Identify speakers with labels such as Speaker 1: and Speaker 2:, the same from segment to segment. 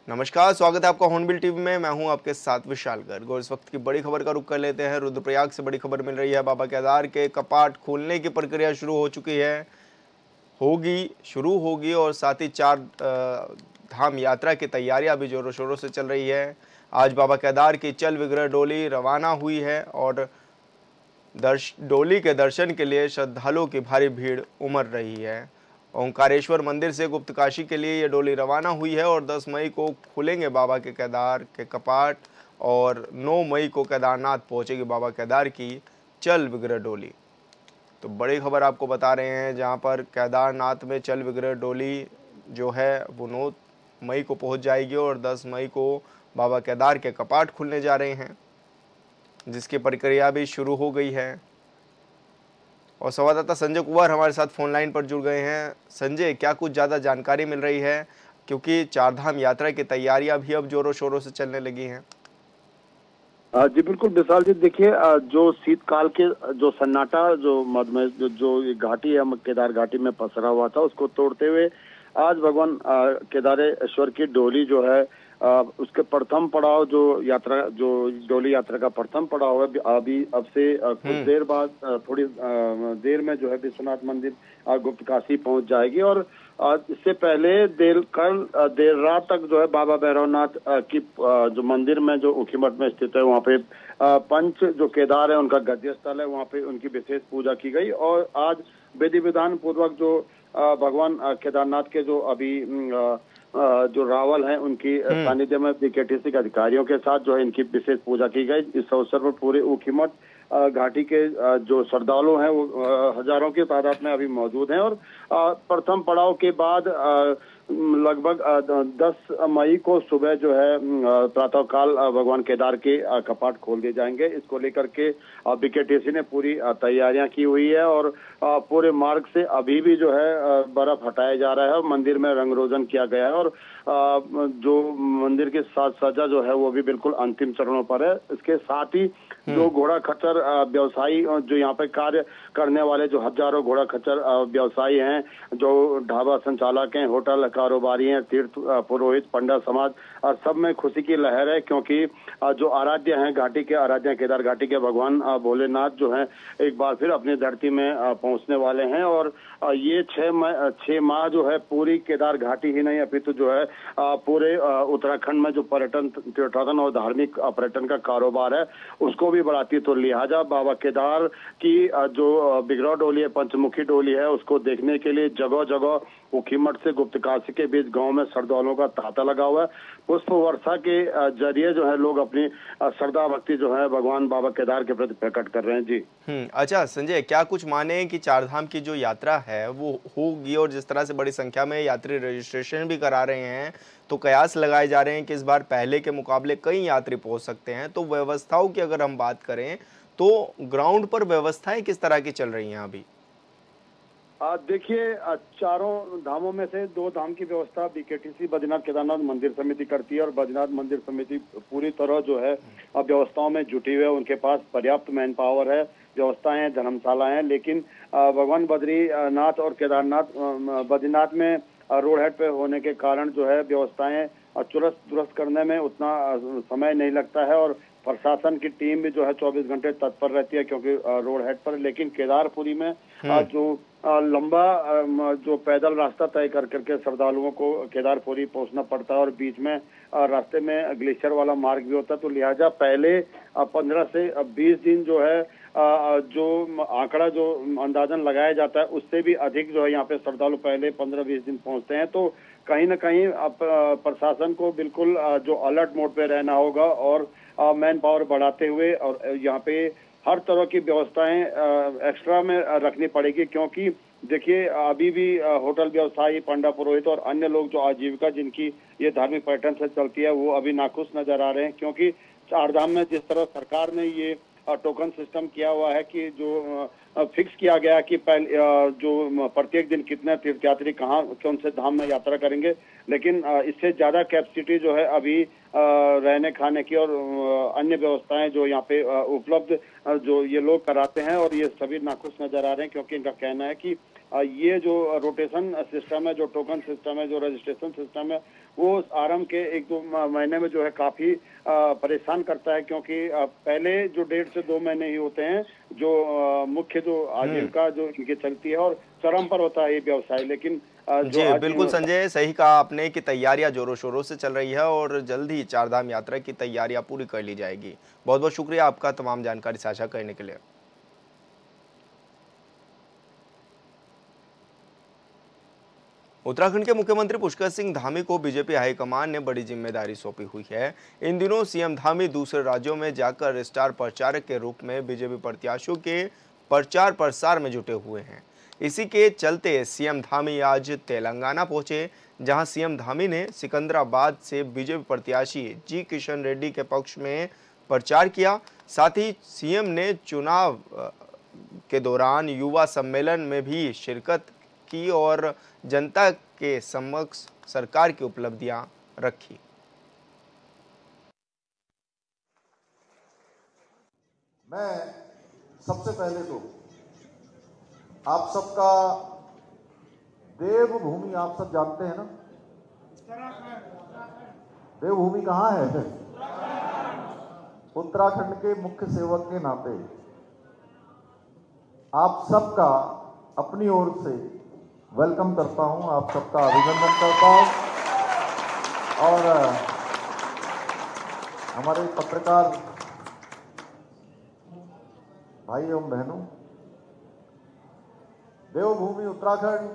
Speaker 1: नमस्कार, स्वागत है आपका हॉर्नबिल टीवी में। मैं हूं आपके साथ विशाल गर्ग और इस वक्त की बड़ी खबर का रुख कर लेते हैं। रुद्रप्रयाग से बड़ी खबर मिल रही है। बाबा केदार के कपाट खोलने की प्रक्रिया शुरू हो चुकी है, शुरू होगी और साथ ही चार धाम यात्रा की तैयारियां भी जोरों शोरों से चल रही है। आज बाबा केदार की चल विग्रह डोली रवाना हुई है और डोली के दर्शन के लिए श्रद्धालुओं की भारी भीड़ उमड़ रही है। ओंकारेश्वर मंदिर से गुप्तकाशी के लिए ये डोली रवाना हुई है और 10 मई को खुलेंगे बाबा के केदार के कपाट और 9 मई को केदारनाथ पहुंचेगी बाबा केदार की चल विग्रह डोली। तो बड़ी खबर आपको बता रहे हैं, जहां पर केदारनाथ में चल विग्रह डोली जो है वो 9 मई को पहुंच जाएगी और 10 मई को बाबा केदार के कपाट खुलने जा रहे हैं, जिसकी प्रक्रिया भी शुरू हो गई है। और संवाददाता संजय कुमार हमारे साथ फोन लाइन पर जुड़ गए हैं। संजय, क्या कुछ ज़्यादा जानकारी मिल रही है, क्योंकि चारधाम यात्रा की तैयारियां भी अब जोरों शोरों से चलने लगी हैं?
Speaker 2: जी बिल्कुल विशाल जी, देखिए जो शीतकाल के जो सन्नाटा जो मधुमेह जो घाटी है केदार घाटी में पसरा हुआ था, उसको तोड़ते हुए आज भगवान केदारेश्वर की डोली जो है उसके प्रथम पड़ाव जो डोली यात्रा का प्रथम पड़ाव है, अभी अब से कुछ देर बाद थोड़ी देर में जो है विश्वनाथ मंदिर गुप्तकाशी पहुंच जाएगी। और इससे पहले देर रात तक जो है बाबा भैरवनाथ की जो मंदिर में जो ऊखीमठ में स्थित है, वहाँ पे पंच जो केदार है उनका गद्य स्थल है, वहाँ पे उनकी विशेष पूजा की गई। और आज विधि विधान पूर्वक जो भगवान केदारनाथ के जो अभी जो रावल हैं उनकी सानिध्य में बीकेटीसी के अधिकारियों के साथ जो है इनकी विशेष पूजा की गई। इस अवसर पर पूरे ऊखीमठ घाटी के जो श्रद्धालु हैं वो हजारों की तादाद में अभी मौजूद हैं। और प्रथम पड़ाव के बाद लगभग 10 मई को सुबह जो है प्रातःकाल भगवान केदार के कपाट खोल दिए जाएंगे। इसको लेकर के बीकेटीसी ने पूरी तैयारियां की हुई है और पूरे मार्ग से अभी भी जो है बर्फ हटाया जा रहा है और मंदिर में रंग रोगन किया गया है। और जो मंदिर की साज सज्जा जो है वो भी बिल्कुल अंतिम चरणों पर है। इसके साथ ही जो घोड़ा खच्चर व्यवसायी जो यहाँ पे कार्य करने वाले जो हजारों घोड़ा खच्चर व्यवसायी हैं, जो ढाबा संचालक हैं, होटल कारोबारी हैं, तीर्थ पुरोहित, पंडित समाज, सब में खुशी की लहर है, क्योंकि जो आराध्य हैं घाटी के आराध्य केदार घाटी के भगवान भोलेनाथ जो हैं एक बार फिर अपनी धरती में पहुंचने वाले हैं। और ये 6 माह जो है पूरी केदार घाटी ही नहीं अपितु जो है पूरे उत्तराखंड में जो पर्यटन और धार्मिक पर्यटन का कारोबार है उसको भी बढ़ाती है। तो लिहाजा बाबा केदार की जो विग्रह डोली है, पंचमुखी डोली है, उसको देखने के लिए जगह जगह ऊखीमठ से गुप्तकाशी के बीच गांव में श्रद्धालुओं का तांता लगा हुआ है। पुष्प वर्षा के जरिए जो है लोग अपनी श्रद्धा भक्ति जो है भगवान बाबा केदार के प्रति प्रकट कर रहे हैं। जी
Speaker 1: अच्छा संजय, क्या कुछ माने कि चारधाम की जो यात्रा है वो होगी और जिस तरह से बड़ी संख्या में यात्री रजिस्ट्रेशन भी करा रहे हैं, तो कयास लगाए जा रहे हैं कि इस बार पहले के मुकाबले कई यात्री पहुंच सकते हैं। तो व्यवस्थाओं की अगर हम बात करें तो ग्राउंड पर व्यवस्थाएं किस तरह की चल रही हैं अभी?
Speaker 2: देखिए, चारों धामों में से 2 धाम की व्यवस्था बीकेटीसी बद्रीनाथ केदारनाथ मंदिर समिति करती है और बद्रीनाथ मंदिर समिति पूरी तरह जो है व्यवस्थाओं में जुटी हुई है। उनके पास पर्याप्त मैन पावर है, व्यवस्थाएं, धर्मशाला है। लेकिन भगवान बद्रीनाथ और केदारनाथ बद्रीनाथ में रोड हेड पे होने के कारण जो है व्यवस्थाएं चुस्त दुरुस्त करने में उतना समय नहीं लगता है और प्रशासन की टीम भी जो है 24 घंटे तत्पर रहती है, क्योंकि रोड हेड पर। लेकिन केदारपुरी में जो लंबा जो पैदल रास्ता तय कर करके श्रद्धालुओं को केदारपुरी पहुंचना पड़ता है और बीच में रास्ते में ग्लेशियर वाला मार्ग भी होता है। तो लिहाजा पहले 15 से 20 दिन जो है जो आंकड़ा जो अंदाजन लगाया जाता है उससे भी अधिक जो है यहाँ पे श्रद्धालु पहले 15-20 दिन पहुंचते हैं। तो कहीं ना कहीं प्रशासन को बिल्कुल जो अलर्ट मोड पे रहना होगा और मैन पावर बढ़ाते हुए और यहाँ पे हर तरह की व्यवस्थाएं एक्स्ट्रा में रखनी पड़ेगी, क्योंकि देखिए अभी भी होटल व्यवसायी, पंडित पुरोहित और अन्य लोग जो आजीविका जिनकी ये धार्मिक पर्यटन से चलती है वो अभी नाखुश नजर आ रहे हैं। क्योंकि चारधाम में जिस तरह सरकार ने ये टोकन सिस्टम किया हुआ है कि जो फिक्स किया गया कि जो प्रत्येक दिन कितने तीर्थयात्री कहाँ कौन से धाम में यात्रा करेंगे, लेकिन इससे ज्यादा कैपेसिटी जो है अभी रहने खाने की और अन्य व्यवस्थाएं जो यहाँ पे उपलब्ध जो ये लोग कराते हैं और ये सभी नाखुश नजर आ रहे हैं, क्योंकि इनका कहना है कि ये जो रोटेशन सिस्टम है, जो टोकन सिस्टम है, जो रजिस्ट्रेशन सिस्टम है, वो आरंभ के 1-2 महीने में जो है काफी परेशान करता है, क्योंकि पहले जो 1.5 से 2 महीने ही होते हैं जो मुख्य जो आजीविका जो इनकी चलती है और चरम पर होता है ये व्यवसाय। लेकिन जो
Speaker 1: जी,
Speaker 2: आज
Speaker 1: बिल्कुल संजय, सही कहा आपने कि तैयारियां जोरों-शोरों से चल रही है और जल्द ही चारधाम यात्रा की तैयारियां पूरी कर ली जाएगी। बहुत-बहुत शुक्रिया आपका तमाम जानकारी साझा करने के लिए। उत्तराखंड के मुख्यमंत्री पुष्कर सिंह धामी को बीजेपी हाईकमान ने बड़ी जिम्मेदारी सौंपी हुई है। इन दिनों सीएम धामी दूसरे राज्यों में जाकर स्टार प्रचारक के रूप में बीजेपी प्रत्याशियों के प्रचार प्रसार में जुटे हुए हैं। इसी के चलते सीएम धामी आज तेलंगाना पहुंचे, जहां सीएम धामी ने सिकंदराबाद से बीजेपी प्रत्याशी जी किशन रेड्डी के पक्ष में प्रचार किया। साथ ही सीएम ने चुनाव के दौरान युवा सम्मेलन में भी शिरकत की और जनता के समक्ष सरकार की उपलब्धियां रखी।
Speaker 3: मैं सबसे पहले तो आप सबका देवभूमि, आप सब जानते हैं ना, देवभूमि कहाँ है? उत्तराखंड के मुख्य सेवक के नाते आप सबका अपनी ओर से वेलकम करता हूं, आप सबका अभिनंदन करता हूं। और हमारे पत्रकार भाई एवं बहनों, देवभूमि उत्तराखंड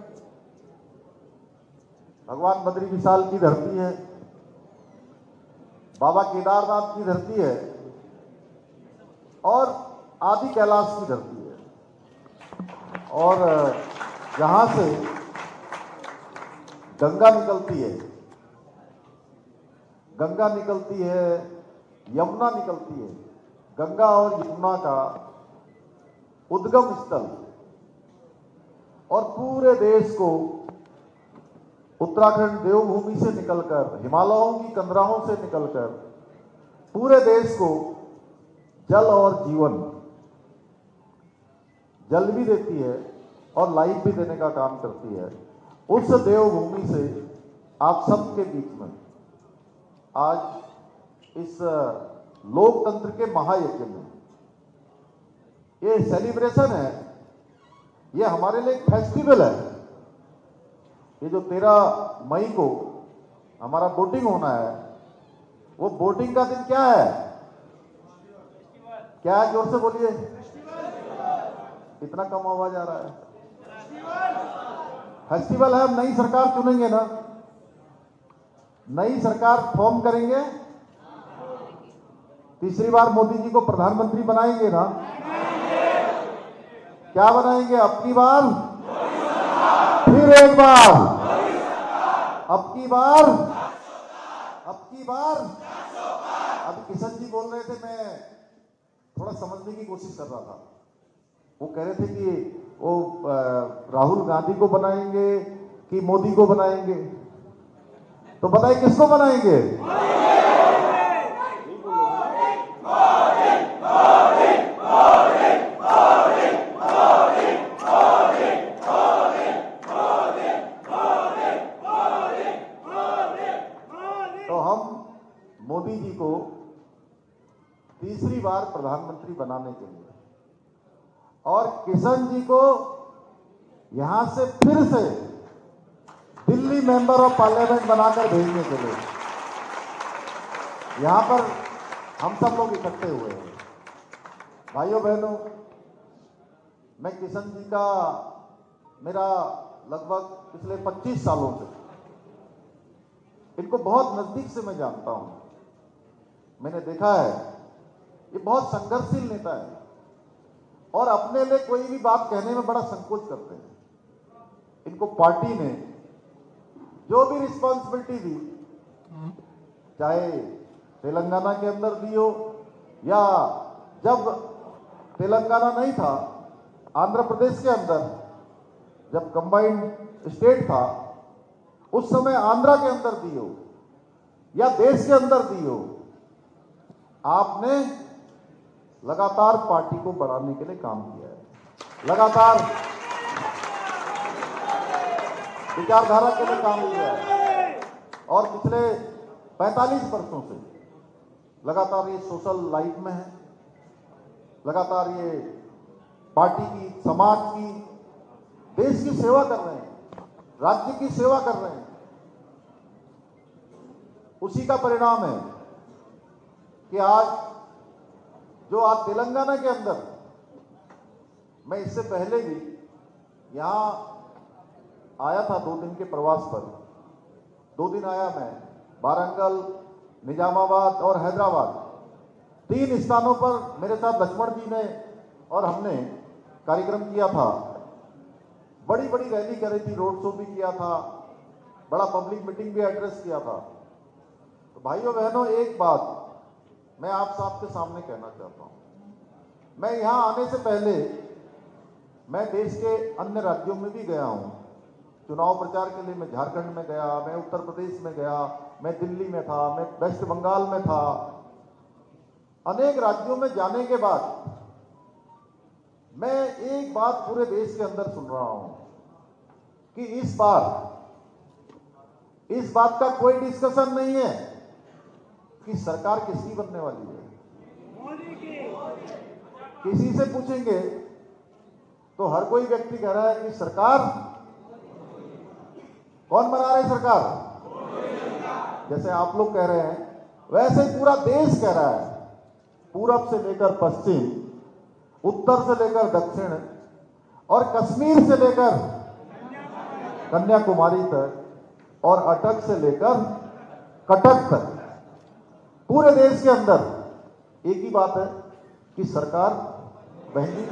Speaker 3: भगवान बद्री विशाल की धरती है, बाबा केदारनाथ की धरती है और आदि कैलाश की धरती है। और जहां से गंगा निकलती है, गंगा निकलती है, यमुना निकलती है। गंगा और यमुना का उद्गम स्थल और पूरे देश को उत्तराखंड देवभूमि से निकलकर, हिमालयों की कंदराहों से निकलकर पूरे देश को जल और जीवन, जल भी देती है और लाइफ भी देने का काम करती है। उस देवभूमि से आप सबके बीच में आज इस लोकतंत्र के महायज्ञ में ये सेलिब्रेशन है, ये हमारे लिए एक फेस्टिवल है। ये जो 13 मई को हमारा वोटिंग होना है, वो वोटिंग का दिन क्या है? क्या है? जोर से बोलिए, इतना कम आवाज आ रहा है। फेस्टिवल है। हम नई सरकार चुनेंगे ना, नई सरकार फॉर्म करेंगे, तीसरी बार मोदी जी को प्रधानमंत्री बनाएंगे ना? क्या बनाएंगे? अब की बार, फिर एक बार, अब की बार, अब की बार। अभी किशन जी बोल रहे थे, मैं थोड़ा समझने की कोशिश कर रहा था। वो कह रहे थे कि वो राहुल गांधी को बनाएंगे कि मोदी को बनाएंगे, तो बताइए किसको बनाएंगे? तो हम मोदी जी को तीसरी बार प्रधानमंत्री बनाने के लिए और किशन जी को यहां से फिर से दिल्ली मेंबर ऑफ पार्लियामेंट बनाकर भेजने के लिए यहां पर हम सब लोग इकट्ठे हुए हैं। भाइयों बहनों, मैं किशन जी का मेरा लगभग पिछले 25 सालों से इनको बहुत नजदीक से मैं जानता हूं। मैंने देखा है ये बहुत संघर्षशील नेता है और अपने लिए कोई भी बात कहने में बड़ा संकोच करते हैं। इनको पार्टी ने जो भी रिस्पॉन्सिबिलिटी दी, चाहे तेलंगाना के अंदर दी हो या जब तेलंगाना नहीं था, आंध्र प्रदेश के अंदर जब कंबाइंड स्टेट था, उस समय आंध्रा के अंदर दी हो या देश के अंदर दी हो, आपने लगातार पार्टी को बढ़ाने के लिए काम किया है। लगातार विचारधारा के लिए काम किया है और पिछले 45 वर्षों से लगातार ये सोशल लाइफ में है, लगातार ये पार्टी की, समाज की, देश की सेवा कर रहे हैं, राज्य की सेवा कर रहे हैं। उसी का परिणाम है कि आज तेलंगाना के अंदर, मैं इससे पहले भी यहां आया था 2 दिन के प्रवास पर, 2 दिन आया मैं, वारंगल, निजामाबाद और हैदराबाद, 3 स्थानों पर मेरे साथ लक्ष्मण जी ने और हमने कार्यक्रम किया था। बड़ी बड़ी रैली करी थी, रोड शो भी किया था, बड़ा पब्लिक मीटिंग भी एड्रेस किया था। तो भाइयों बहनों, एक बात मैं आप सबके सामने कहना चाहता हूं। मैं यहां आने से पहले मैं देश के अन्य राज्यों में भी गया हूं। चुनाव प्रचार के लिए मैं झारखंड में गया, मैं उत्तर प्रदेश में गया, मैं दिल्ली में था, मैं वेस्ट बंगाल में था। अनेक राज्यों में जाने के बाद मैं एक बात पूरे देश के अंदर सुन रहा हूं कि इस बार इस बात का कोई डिस्कशन नहीं है कि सरकार किसकी बनने वाली है। किसी से पूछेंगे तो हर कोई व्यक्ति कह रहा है कि सरकार कौन बना रहे, सरकार जैसे आप लोग कह रहे हैं, वैसे पूरा देश कह रहा है, पूरब से लेकर पश्चिम, उत्तर से लेकर दक्षिण और कश्मीर से लेकर कन्याकुमारी तक और अटक से लेकर कटक तक पूरे देश के अंदर एक ही बात है कि सरकार बहनी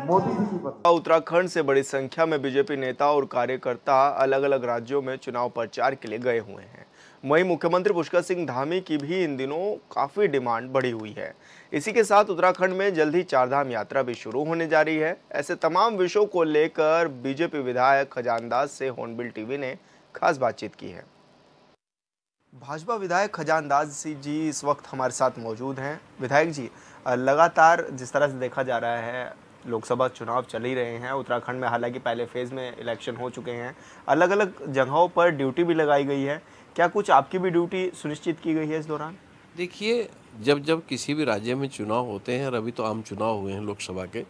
Speaker 3: मोदी जी की बात।
Speaker 1: उत्तराखंड से बड़ी संख्या में बीजेपी नेता और कार्यकर्ता अलग अलग राज्यों में चुनाव प्रचार के लिए गए हुए हैं। वहीं मुख्यमंत्री पुष्कर सिंह धामी की भी इन दिनों काफी डिमांड बढ़ी हुई है। इसी के साथ उत्तराखंड में जल्द ही चारधाम यात्रा भी शुरू होने जा रही है। ऐसे तमाम विषयों को लेकर बीजेपी विधायक खजानदास से हॉर्नबिल टीवी ने खास बातचीत की है। भाजपा विधायक खजानदास जी इस वक्त हमारे साथ मौजूद हैं। विधायक जी, लगातार जिस तरह से देखा जा रहा है, लोकसभा चुनाव चल ही रहे हैं उत्तराखंड में, हालांकि पहले फेज में इलेक्शन हो चुके हैं, अलग अलग जगहों पर ड्यूटी भी लगाई गई है। क्या कुछ आपकी भी ड्यूटी सुनिश्चित की गई है इस दौरान?
Speaker 4: देखिए, जब किसी भी राज्य में चुनाव होते हैं, और अभी तो आम चुनाव हुए हैं लोकसभा के,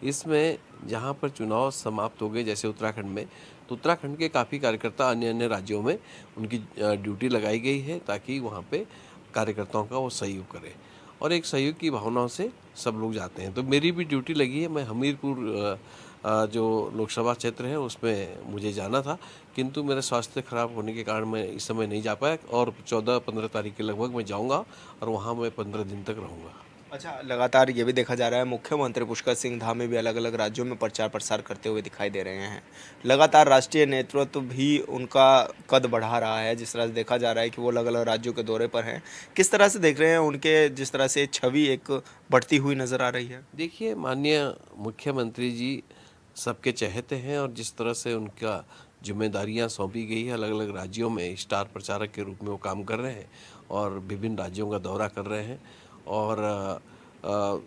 Speaker 4: इसमें जहां पर चुनाव समाप्त हो गए जैसे उत्तराखंड में, तो उत्तराखंड के काफ़ी कार्यकर्ता अन्य राज्यों में उनकी ड्यूटी लगाई गई है ताकि वहां पे कार्यकर्ताओं का वो सहयोग करें और एक सहयोग की भावनाओं से सब लोग जाते हैं। तो मेरी भी ड्यूटी लगी है। मैं हमीरपुर जो लोकसभा क्षेत्र है उसमें मुझे जाना था, किंतु मेरा स्वास्थ्य खराब होने के कारण मैं इस समय नहीं जा पाया और 14-15 तारीख के लगभग मैं जाऊंगा और वहां मैं 15 दिन तक रहूंगा।
Speaker 1: अच्छा, लगातार ये भी देखा जा रहा है मुख्यमंत्री पुष्कर सिंह धामी भी अलग अलग राज्यों में प्रचार प्रसार करते हुए दिखाई दे रहे हैं। लगातार राष्ट्रीय नेतृत्व भी उनका कद बढ़ा रहा है, जिस तरह से देखा जा रहा है कि वो अलग अलग राज्यों के दौरे पर हैं। किस तरह से देख रहे हैं उनके, जिस तरह से छवि एक बढ़ती हुई नजर आ रही है?
Speaker 4: देखिए, माननीय मुख्यमंत्री जी सबके चहेते हैं और जिस तरह से उनका जिम्मेदारियां सौंपी गई है, अलग अलग राज्यों में स्टार प्रचारक के रूप में वो काम कर रहे हैं और विभिन्न राज्यों का दौरा कर रहे हैं और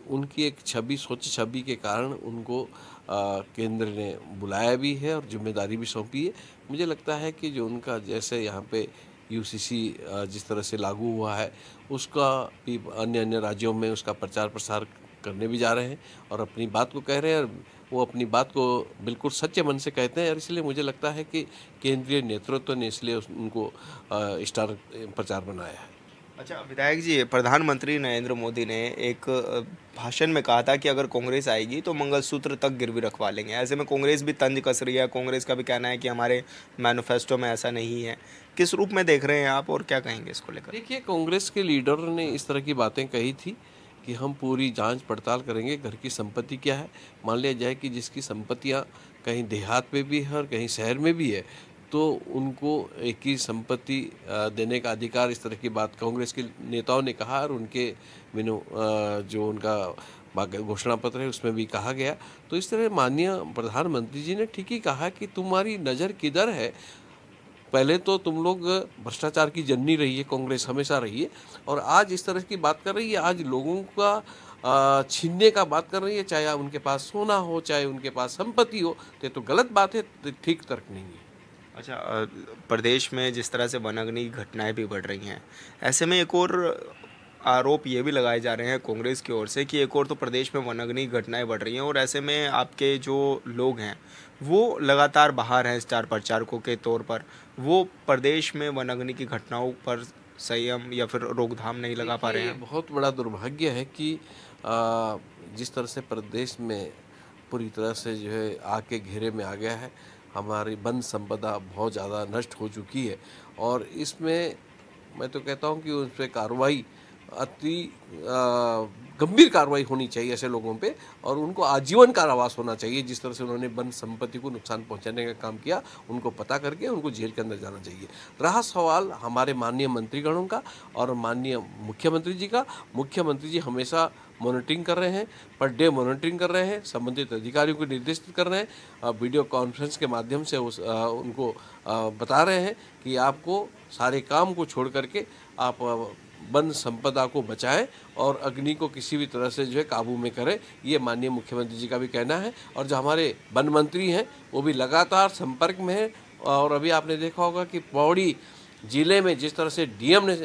Speaker 4: उनकी एक छवि, स्वच्छ छवि के कारण उनको केंद्र ने बुलाया भी है और जिम्मेदारी भी सौंपी है। मुझे लगता है कि जो उनका जैसे यहाँ पे यूसीसी जिस तरह से लागू हुआ है, उसका भी अन्य राज्यों में उसका प्रचार प्रसार करने भी जा रहे हैं और अपनी बात को कह रहे हैं और वो अपनी बात को बिल्कुल सच्चे मन से कहते हैं और इसलिए मुझे लगता है कि केंद्रीय नेतृत्व ने इसलिए उनको स्टार प्रचार बनाया है।
Speaker 1: अच्छा विधायक जी, प्रधानमंत्री नरेंद्र मोदी ने एक भाषण में कहा था कि अगर कांग्रेस आएगी तो मंगलसूत्र तक गिरवी रखवा लेंगे। ऐसे में कांग्रेस भी तंज कस रही है। कांग्रेस का भी कहना है कि हमारे मैनिफेस्टो में ऐसा नहीं है। किस रूप में देख रहे हैं आप और क्या कहेंगे इसको लेकर?
Speaker 4: देखिए, कांग्रेस के लीडर ने इस तरह की बातें कही थी कि हम पूरी जांच पड़ताल करेंगे, घर की संपत्ति क्या है। मान लिया जाए कि जिसकी संपत्तियां कहीं देहात में भी है और कहीं शहर में भी है, तो उनको एक ही संपत्ति देने का अधिकार, इस तरह की बात कांग्रेस के नेताओं ने कहा और उनके जो उनका घोषणा पत्र है उसमें भी कहा गया। तो इस तरह माननीय प्रधानमंत्री जी ने ठीक ही कहा कि तुम्हारी नज़र किधर है। पहले तो तुम लोग भ्रष्टाचार की जननी रही है, कांग्रेस हमेशा रही है, और आज इस तरह की बात कर रही है। आज लोगों का छीनने का बात कर रही है, चाहे उनके पास सोना हो, चाहे उनके पास संपत्ति हो। तो गलत बात है, ठीक तर्क नहीं है।
Speaker 1: अच्छा, प्रदेश में जिस तरह से वनाग्नि की घटनाएं भी बढ़ रही हैं, ऐसे में एक और आरोप ये भी लगाए जा रहे हैं कांग्रेस की ओर से कि एक और तो प्रदेश में वनाग्नि की घटनाएं बढ़ रही हैं और ऐसे में आपके जो लोग हैं वो लगातार बाहर हैं स्टार प्रचारकों के तौर पर, वो प्रदेश में वनाग्नि की घटनाओं पर संयम या फिर रोकथाम नहीं लगा पा रहे
Speaker 4: ये
Speaker 1: हैं।
Speaker 4: बहुत बड़ा दुर्भाग्य है कि जिस तरह से प्रदेश में पूरी तरह से जो है आग के घेरे में आ गया है, हमारी वन संपदा बहुत ज़्यादा नष्ट हो चुकी है और इसमें मैं तो कहता हूँ कि उस पर कार्रवाई अति गंभीर कार्रवाई होनी चाहिए ऐसे लोगों पे और उनको आजीवन कारावास होना चाहिए। जिस तरह से उन्होंने वन संपत्ति को नुकसान पहुंचाने का काम किया, उनको पता करके उनको जेल के अंदर जाना चाहिए। रहा सवाल हमारे माननीय मंत्रीगणों का और माननीय मुख्यमंत्री जी का, मुख्यमंत्री जी हमेशा मॉनिटरिंग कर रहे हैं, पर डे मॉनिटरिंग कर रहे हैं, संबंधित अधिकारियों को निर्देशित कर रहे हैं, वीडियो कॉन्फ्रेंस के माध्यम से उनको बता रहे हैं कि आपको सारे काम को छोड़ करके आप वन संपदा को बचाएं और अग्नि को किसी भी तरह से जो है काबू में करें। ये माननीय मुख्यमंत्री जी का भी कहना है और जो हमारे वन मंत्री हैं वो भी लगातार संपर्क में हैं। और अभी आपने देखा होगा कि पौड़ी जिले में जिस तरह से डीएम ने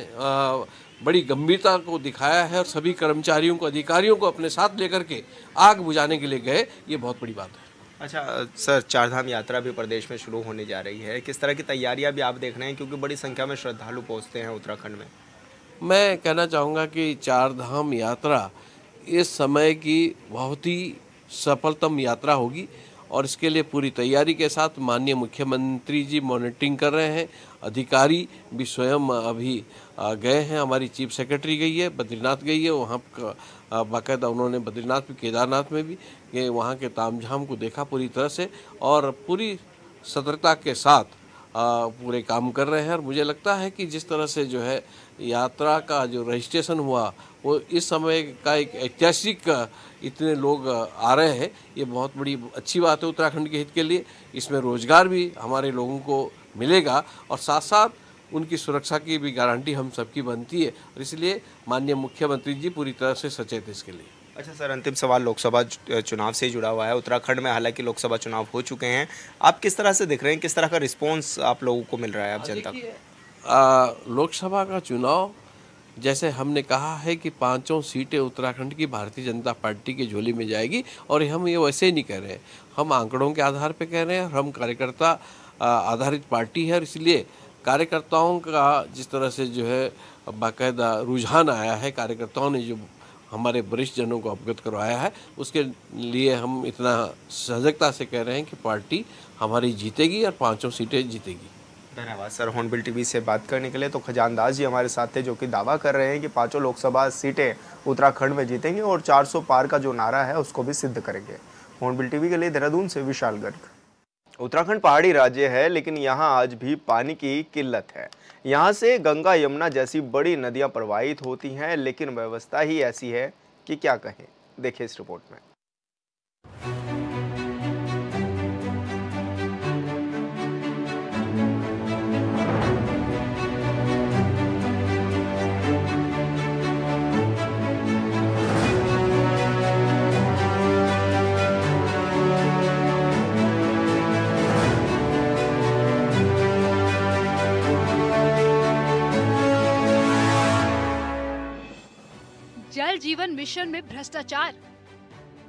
Speaker 4: बड़ी गंभीरता को दिखाया है और सभी कर्मचारियों को, अधिकारियों को अपने साथ लेकर के आग बुझाने के लिए गए, ये बहुत बड़ी बात है।
Speaker 1: अच्छा सर, चारधाम यात्रा भी प्रदेश में शुरू होने जा रही है, किस तरह की तैयारियां भी आप देख रहे हैं, क्योंकि बड़ी संख्या में श्रद्धालु पहुंचते हैं उत्तराखंड में।
Speaker 4: मैं कहना चाहूँगा कि चारधाम यात्रा इस समय की बहुत ही सफलतम यात्रा होगी और इसके लिए पूरी तैयारी के साथ माननीय मुख्यमंत्री जी मॉनिटरिंग कर रहे हैं। अधिकारी भी स्वयं अभी गए हैं, हमारी चीफ सेक्रेटरी गई है, बद्रीनाथ गई है, वहाँ बाकायदा उन्होंने बद्रीनाथ भी, केदारनाथ में भी ये वहाँ के तामझाम को देखा पूरी तरह से और पूरी सतर्कता के साथ पूरे काम कर रहे हैं। और मुझे लगता है कि जिस तरह से जो है यात्रा का जो रजिस्ट्रेशन हुआ वो इस समय का एक ऐतिहासिक इतने लोग आ रहे हैं, ये बहुत बड़ी अच्छी बात है उत्तराखंड के हित के लिए। इसमें रोजगार भी हमारे लोगों को मिलेगा और साथ साथ उनकी सुरक्षा की भी गारंटी हम सबकी बनती है और इसलिए माननीय मुख्यमंत्री जी पूरी तरह से सचेत है इसके लिए।
Speaker 1: अच्छा सर, अंतिम सवाल लोकसभा चुनाव से जुड़ा हुआ है। उत्तराखंड में हालांकि लोकसभा चुनाव हो चुके हैं, आप किस तरह से देख रहे हैं, किस तरह का रिस्पांस आप लोगों को मिल रहा है, आप जनता को?
Speaker 4: लोकसभा का चुनाव जैसे हमने कहा है कि 5 सीटें उत्तराखंड की भारतीय जनता पार्टी की झोली में जाएगी और हम ये वैसे ही नहीं कह रहे हैं, हम आंकड़ों के आधार पर कह रहे हैं और हम कार्यकर्ता आधारित पार्टी है और इसलिए कार्यकर्ताओं का जिस तरह से जो है बाकायदा रुझान आया है, कार्यकर्ताओं ने जो हमारे वरिष्ठ जनों को अवगत करवाया है, उसके लिए हम इतना सजगता से कह रहे हैं कि पार्टी हमारी जीतेगी और 5 सीटें जीतेगी।
Speaker 1: धन्यवाद सर, हॉर्नबिल टीवी से बात करने के लिए। तो खजानदास जी हमारे साथ थे जो कि दावा कर रहे हैं कि 5 लोकसभा सीटें उत्तराखंड में जीतेंगे और 400 पार का जो नारा है उसको भी सिद्ध करेंगे। हॉर्नबिल टीवी के लिए देहरादून से विशाल गर्ग। उत्तराखंड पहाड़ी राज्य है लेकिन यहाँ आज भी पानी की किल्लत है। यहाँ से गंगा, यमुना जैसी बड़ी नदियाँ प्रवाहित होती हैं लेकिन व्यवस्था ही ऐसी है कि क्या कहें। देखिए इस रिपोर्ट में।
Speaker 5: जल जीवन मिशन में भ्रष्टाचार,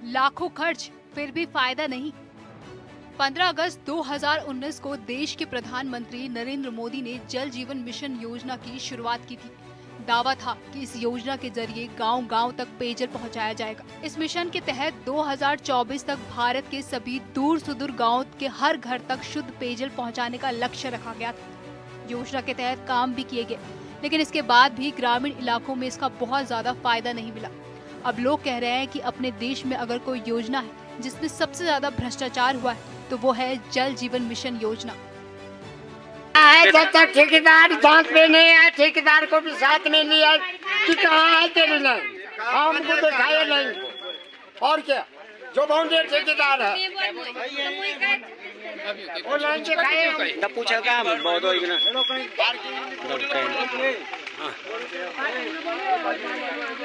Speaker 5: लाखों खर्च फिर भी फायदा नहीं। 15 अगस्त 2019 को देश के प्रधानमंत्री नरेंद्र मोदी ने जल जीवन मिशन योजना की शुरुआत की थी। दावा था कि इस योजना के जरिए गांव-गांव तक पेयजल पहुंचाया जाएगा। इस मिशन के तहत 2024 तक भारत के सभी दूर सुदूर गाँव के हर घर तक शुद्ध पेयजल पहुँचाने का लक्ष्य रखा गया था। योजना के तहत काम भी किए गए, लेकिन इसके बाद भी ग्रामीण इलाकों में इसका बहुत ज्यादा फायदा नहीं मिला। अब लोग कह रहे हैं कि अपने देश में अगर कोई योजना है जिसमें सबसे ज्यादा भ्रष्टाचार हुआ है तो वो है जल जीवन मिशन योजना।
Speaker 6: जब तक ठेकेदार जांच में नहीं आया, ठेकेदार को भी साथ में लिया कि कहाँ है तेरी लाइन, हमको दिखाया नहीं। और क्या जो बाउंड्री ठेकेदार है वो लाइन से खाए
Speaker 7: तब पूछा क्या बहुत होगी ना।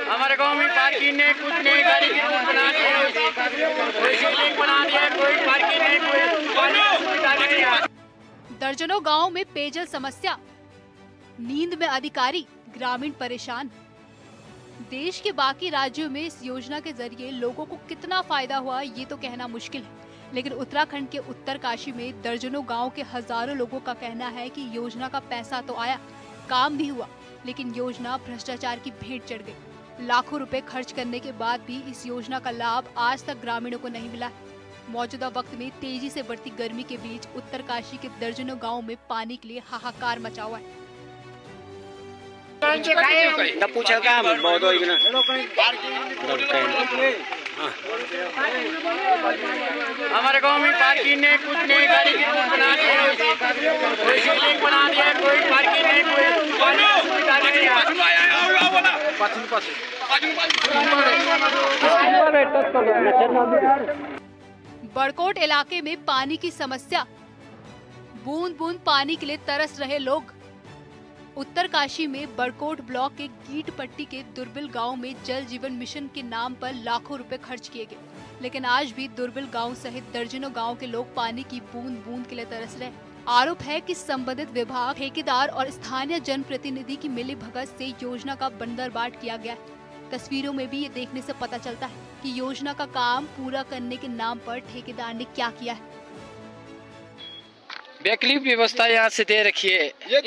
Speaker 6: हमारे गांव में पार्किंग नहीं, कुछ नहीं, गाड़ी की रूट बना दिया, कोई शिवलिंग बना दिया, कोई पार्किंग नहीं, कोई
Speaker 5: दर्जनों गांवों में पेयजल समस्या, नींद में अधिकारी, ग्रामीण परेशान। देश के बाकी राज्यों में इस योजना के जरिए लोगों को कितना फायदा हुआ ये तो कहना मुश्किल है, लेकिन उत्तराखंड के उत्तरकाशी में दर्जनों गांव के हजारों लोगों का कहना है कि योजना का पैसा तो आया, काम भी हुआ, लेकिन योजना भ्रष्टाचार की भेंट चढ़ गई। लाखों रुपए खर्च करने के बाद भी इस योजना का लाभ आज तक ग्रामीणों को नहीं मिला। मौजूदा वक्त में तेजी से बढ़ती गर्मी के बीच उत्तरकाशी के दर्जनों गाँव में पानी के लिए हाहाकार मचा हुआ है।
Speaker 7: तब पूछा क्या बहुत हो गया
Speaker 6: हमारे गांव में पार्किंग नहीं, कुछ नहीं, गाड़ी की रोड बना दिया, कोई शिवलिंग बना दिया, कोई पार्किंग नहीं, कोई
Speaker 5: बड़कोट इलाके में पानी की समस्या, बूंद बूंद पानी के लिए तरस रहे लोग। उत्तरकाशी में बड़कोट ब्लॉक के गीट पट्टी के दुर्बिल गांव में जल जीवन मिशन के नाम पर लाखों रुपए खर्च किए गए, लेकिन आज भी दुर्बिल गांव सहित दर्जनों गांव के लोग पानी की बूंद बूंद के लिए तरस रहे। आरोप है कि संबंधित विभाग, ठेकेदार और स्थानीय जनप्रतिनिधि की मिलीभगत से योजना का बंदरबाट किया गया है। तस्वीरों में भी ये देखने से पता चलता है कि योजना का काम पूरा करने के नाम पर ठेकेदार ने क्या किया है।
Speaker 8: वैकल्पिक व्यवस्था यहाँ से दे रखी है।
Speaker 7: ये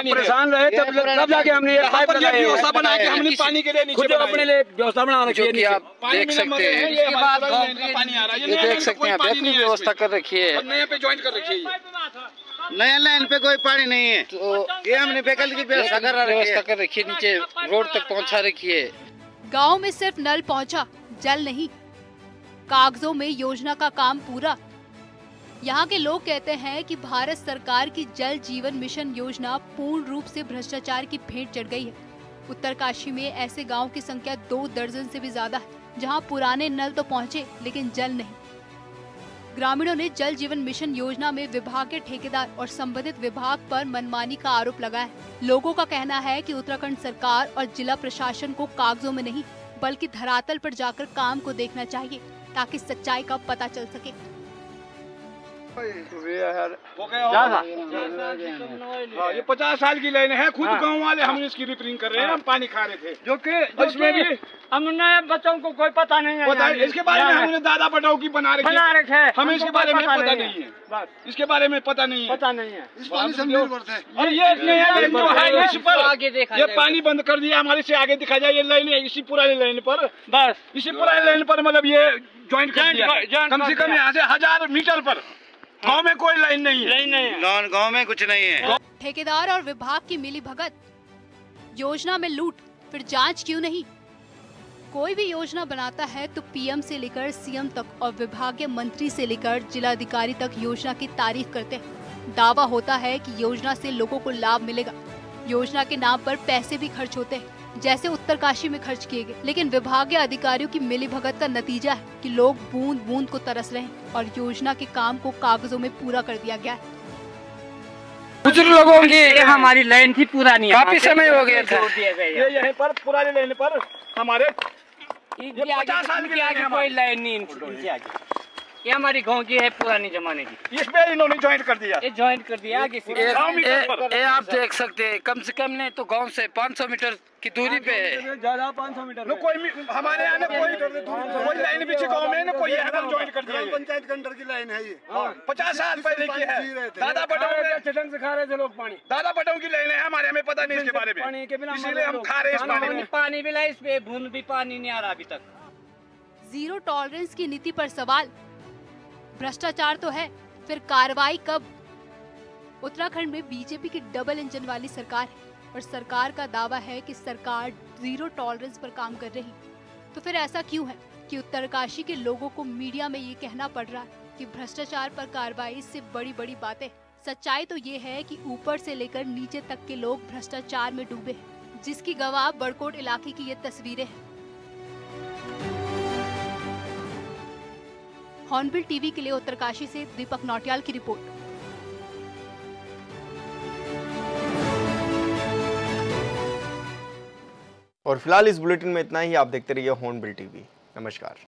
Speaker 7: परेशान रहे तब जाके हमने व्यवस्था बना के हमने पानी के लिए नीचे अपने लिए व्यवस्था बना रखी है।
Speaker 8: आप देख सकते हैं, ये देख सकते हैं वैकल्पिक व्यवस्था कर रखी है,
Speaker 7: नए पे ज्वाइन कर रखी है।
Speaker 6: नया लाइन पे कोई पानी नहीं है, तो ये हमने वैकल्पिक व्यवस्था
Speaker 8: कर रखी है, नीचे रोड तक पहुँचा रखी है।
Speaker 5: गाँव में सिर्फ नल पहुँचा, जल नहीं। कागजों में योजना का काम पूरा। यहाँ के लोग कहते हैं कि भारत सरकार की जल जीवन मिशन योजना पूर्ण रूप से भ्रष्टाचार की भेंट चढ़ गई है। उत्तरकाशी में ऐसे गांव की संख्या 2 दर्जन से भी ज्यादा है, जहां पुराने नल तो पहुंचे लेकिन जल नहीं। ग्रामीणों ने जल जीवन मिशन योजना में विभाग के ठेकेदार और संबंधित विभाग पर मनमानी का आरोप लगाया है। लोगों का कहना है कि उत्तराखंड सरकार और जिला प्रशासन को कागजों में नहीं बल्कि धरातल पर जाकर काम को देखना चाहिए, ताकि सच्चाई का पता चल सके।
Speaker 7: ये 50 साल की लाइन है, खुद गांव वाले हम इसकी रिपेयरिंग कर रहे हैं, हम पानी खा रहे थे, जो कि इसमें भी
Speaker 6: हमने बच्चों को कोई पता नहीं है।
Speaker 7: इसके बारे में हमने दादा पटाओ की बना रखे है, हमें इसके बारे में पता नहीं है, इसके बारे में पता नहीं है। और ये जो है इस पर ये पानी बंद कर दिया, हमारे से आगे दिखा जाए, ये लाइन है इसी पुरानी लाइन पर, बस इसी पुरानी लाइन पर मतलब ये ज्वाइंट कर दिया। कम से कम यहाँ से 1000 मीटर पर गांव में कोई लाइन नहीं है,
Speaker 6: गांव में कुछ नहीं है।
Speaker 5: ठेकेदार और विभाग की मिलीभगत, योजना में लूट, फिर जांच क्यों नहीं? कोई भी योजना बनाता है तो पीएम से लेकर सीएम तक और विभागीय मंत्री से लेकर जिलाधिकारी तक योजना की तारीफ करते हैं। दावा होता है कि योजना से लोगों को लाभ मिलेगा। योजना के नाम पर पैसे भी खर्च होते हैं, जैसे उत्तरकाशी में खर्च किए गए, लेकिन विभागीय अधिकारियों की मिलीभगत का नतीजा है कि लोग बूंद बूंद को तरस रहे हैं और योजना के काम को कागजों में पूरा कर दिया गया है।
Speaker 8: कुछ लोगों की हमारी लाइन थी पुरानी, काफी समय हो गया था।
Speaker 7: ये यहीं पर पुरानी लाइन पर हमारे
Speaker 8: 50 साल की आगे कोई लाइन नहीं, ये हमारी गांव की है पुरानी जमाने की।
Speaker 7: इस पे इन्होंने ज्वाइंट कर दिया,
Speaker 8: ये ज्वाइंट कर दिया आगे से। ये आप देख सकते हैं, कम से कम नहीं तो गांव से 500 मीटर की दूरी पे है,
Speaker 7: ज्यादा 500 मीटर। न कोई हमारे यहाँ कोई लाइन भी गाँव में न कोई ज्वाइंट कर दिया।
Speaker 6: पंचायत के अंडर की लाइन है ये,
Speaker 7: 50 साल पहले की है। दादा पटाओ चटंग से खा रहे थे लोग पानी, दादा पटाओ की लाइन है, हमारे हमें पता नहीं इसके बारे में, इसीलिए हम खा रहे हैं
Speaker 8: पानी भी ला, इस पे बूंद भी पानी नहीं आ रहा अभी तक।
Speaker 5: जीरो टॉलरेंस की नीति पर सवाल, भ्रष्टाचार तो है, फिर कार्रवाई कब? उत्तराखंड में बीजेपी की डबल इंजन वाली सरकार है और सरकार का दावा है कि सरकार जीरो टॉलरेंस पर काम कर रही। तो फिर ऐसा क्यों है कि उत्तरकाशी के लोगों को मीडिया में ये कहना पड़ रहा है कि भ्रष्टाचार पर कार्रवाई से बड़ी बड़ी बातें? सच्चाई तो ये है कि ऊपर से लेकर नीचे तक के लोग भ्रष्टाचार में डूबे हैं, जिसकी गवाह बड़कोट इलाके की ये तस्वीरें हैं। हॉर्नबिल टीवी के लिए उत्तरकाशी से दीपक नौटियाल की रिपोर्ट।
Speaker 1: और फिलहाल इस बुलेटिन में इतना ही। आप देखते रहिए हॉर्नबिल टीवी। नमस्कार।